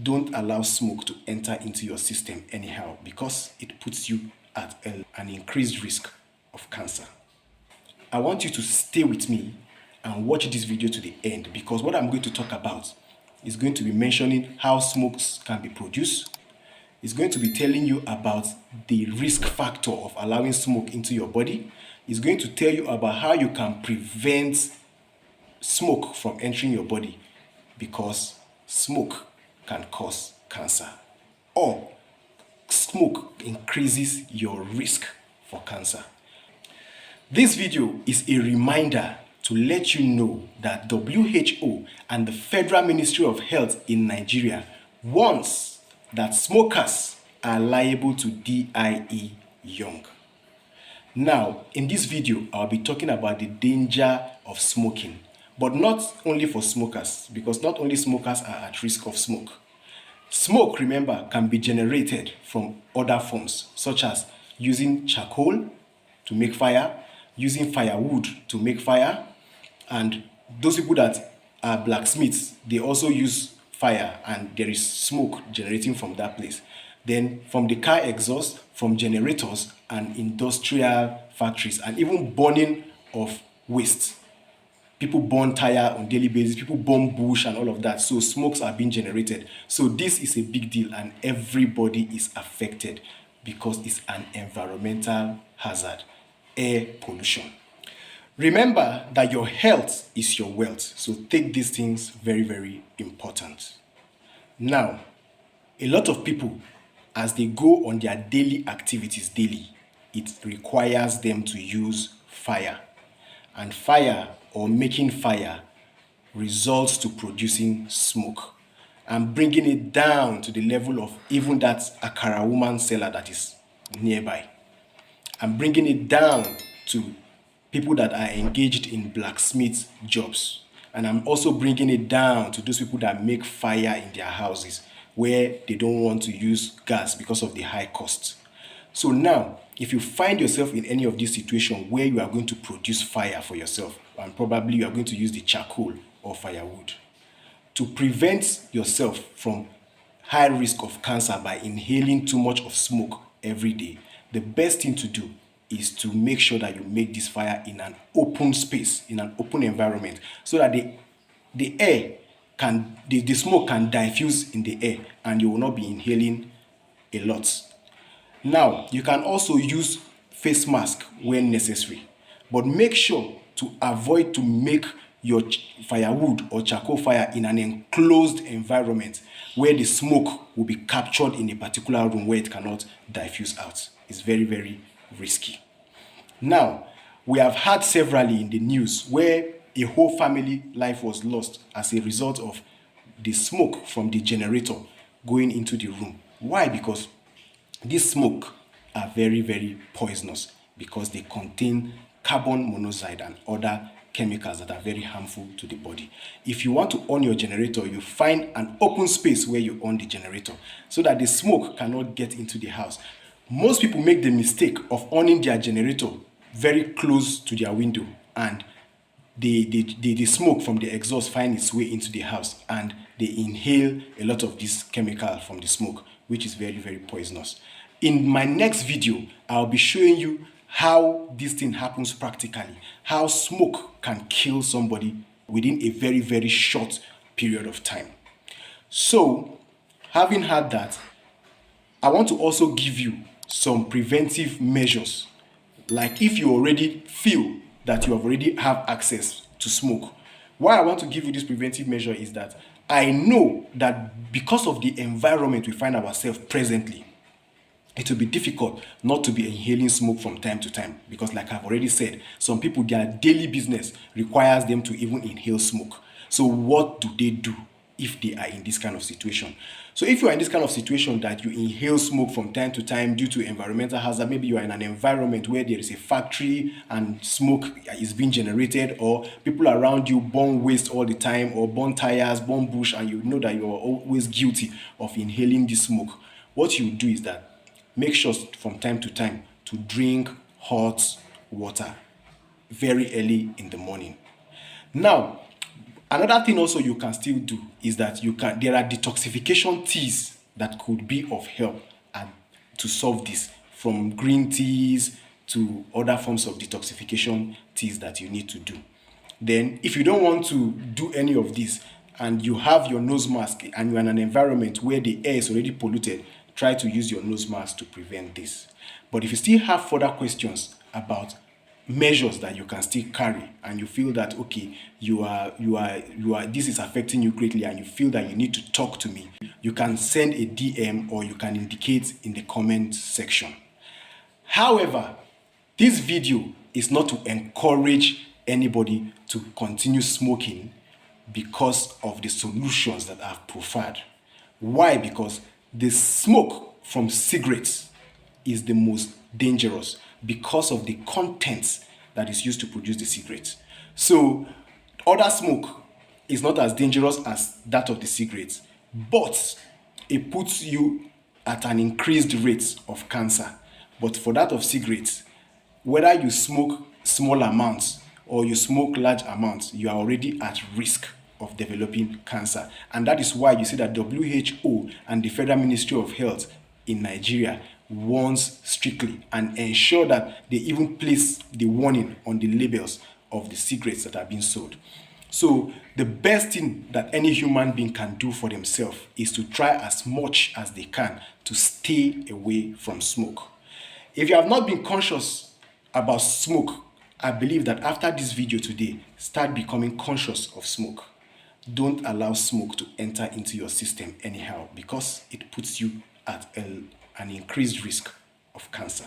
don't allow smoke to enter into your system anyhow, because it puts you at an increased risk of cancer. I want you to stay with me and watch this video to the end, because what I'm going to talk about is going to be mentioning how smokes can be produced. It's going to be telling you about the risk factor of allowing smoke into your body. It's going to tell you about how you can prevent smoke from entering your body, because smoke can cause cancer, or smoke increases your risk for cancer. This video is a reminder to let you know that WHO and the Federal Ministry of Health in Nigeria warns that smokers are liable to DIE young. Now, in this video, I'll be talking about the danger of smoking, but not only for smokers, because not only smokers are at risk of smoke. Smoke, remember, can be generated from other forms, such as using charcoal to make fire, using firewood to make fire, and those people that are blacksmiths, they also use fire and there is smoke generating from that place. Then from the car exhaust, from generators and industrial factories, and even burning of waste. People burn tire on daily basis, people burn bush and all of that. So smokes are being generated. So this is a big deal and everybody is affected because it's an environmental hazard, air pollution. Remember that your health is your wealth. So take these things very, very important. Now, a lot of people, as they go on their daily activities it requires them to use fire. And fire, or making fire, results to producing smoke and bringing it down to the level of even that Akara woman seller that is nearby, and bringing it down to people that are engaged in blacksmith jobs. And I'm also bringing it down to those people that make fire in their houses where they don't want to use gas because of the high cost. So now, if you find yourself in any of these situations where you are going to produce fire for yourself, and probably you are going to use the charcoal or firewood, to prevent yourself from high risk of cancer by inhaling too much of smoke every day, the best thing to do is to make sure that you make this fire in an open space, in an open environment, so that the air can, the smoke can diffuse in the air and you will not be inhaling a lot. Now, you can also use face mask when necessary, but make sure to avoid to make your firewood or charcoal fire in an enclosed environment where the smoke will be captured in a particular room where it cannot diffuse out. It's very, very risky. Now, we have had severally in the news where a whole family life was lost as a result of the smoke from the generator going into the room. Why? Because these smoke are very, very poisonous, because they contain carbon monoxide and other chemicals that are very harmful to the body. If you want to on your generator, you find an open space where you on the generator so that the smoke cannot get into the house. Most people make the mistake of owning their generator very close to their window, and the smoke from the exhaust find its way into the house and they inhale a lot of this chemical from the smoke, which is very, very poisonous. In my next video, I'll be showing you how this thing happens practically, how smoke can kill somebody within a very, very short period of time. So, having had that, I want to also give you some preventive measures. Like if you already feel that you already have access to smoke. Why I want to give you this preventive measure is that I know that because of the environment we find ourselves presently, it will be difficult not to be inhaling smoke from time to time, because like I've already said, some people, their daily business requires them to even inhale smoke. So what do they do if they are in this kind of situation? So if you are in this kind of situation that you inhale smoke from time to time due to environmental hazard, maybe you are in an environment where there is a factory and smoke is being generated, or people around you burn waste all the time, or burn tires, burn bush, and you know that you are always guilty of inhaling this smoke, what you do is that make sure from time to time to drink hot water very early in the morning. Now, Another thing also you can still do is that there are detoxification teas that could be of help to solve this, from green teas to other forms of detoxification teas that you need to do. Then, if you don't want to do any of this and you have your nose mask and you're in an environment where the air is already polluted, try to use your nose mask to prevent this. But if you still have further questions about measures that you can still carry and you feel that okay, this is affecting you greatly and you feel that you need to talk to me, you can send a DM or you can indicate in the comment section. However, this video is not to encourage anybody to continue smoking because of the solutions that I've proffered. Why? Because the smoke from cigarettes is the most dangerous because of the contents that is used to produce the cigarettes. So other smoke is not as dangerous as that of the cigarettes, but it puts you at an increased rate of cancer. But for that of cigarettes, whether you smoke small amounts or you smoke large amounts, you are already at risk of developing cancer. And that is why you see that WHO and the Federal Ministry of Health in Nigeria warns strictly and ensure that they even place the warning on the labels of the cigarettes that are being sold. So the best thing that any human being can do for themselves is to try as much as they can to stay away from smoke. If you have not been conscious about smoke, I believe that after this video today, start becoming conscious of smoke. Don't allow smoke to enter into your system anyhow, because it puts you at an increased risk of cancer.